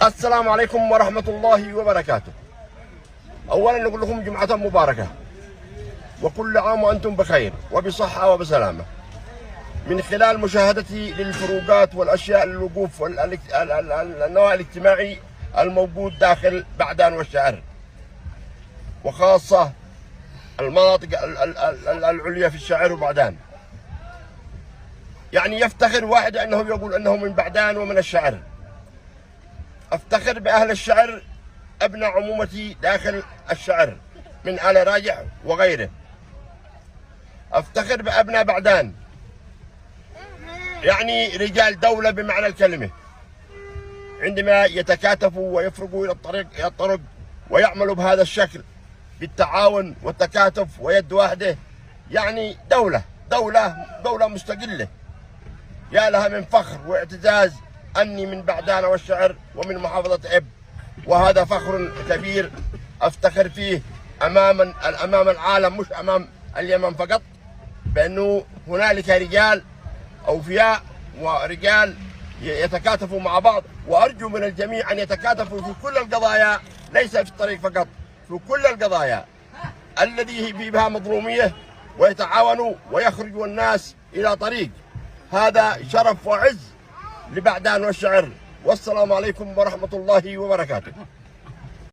السلام عليكم ورحمة الله وبركاته. أولا نقول لكم جمعة مباركة، وكل عام وأنتم بخير وبصحة وبسلامة. من خلال مشاهدتي للفروقات والأشياء الوقوف والنواة الاجتماعي الموجود داخل بعدان والشعر، وخاصة المناطق العليا في الشعر وبعدان، يعني يفتخر واحد أنه يقول أنه من بعدان ومن الشعر. أفتخر بأهل الشعر، أبناء عمومتي داخل الشعر من آل راجح وغيره. أفتخر بأبناء بعدان، يعني رجال دولة بمعنى الكلمة، عندما يتكاتفوا ويفرقوا إلى الطرق ويعملوا بهذا الشكل بالتعاون والتكاتف ويد واحدة، يعني دولة مستقلة. يا لها من فخر واعتزاز أني من بعدان والشعر ومن محافظة إب، وهذا فخر كبير أفتخر فيه أمام العالم، مش أمام اليمن فقط، بأنه هنالك رجال أوفياء ورجال يتكاتفوا مع بعض. وأرجو من الجميع أن يتكاتفوا في كل القضايا، ليس في الطريق فقط، في كل القضايا الذي بها مظلومية، ويتعاونوا ويخرجوا الناس إلى طريق. هذا شرف وعز لبعدان والشعر. والسلام عليكم ورحمة الله وبركاته.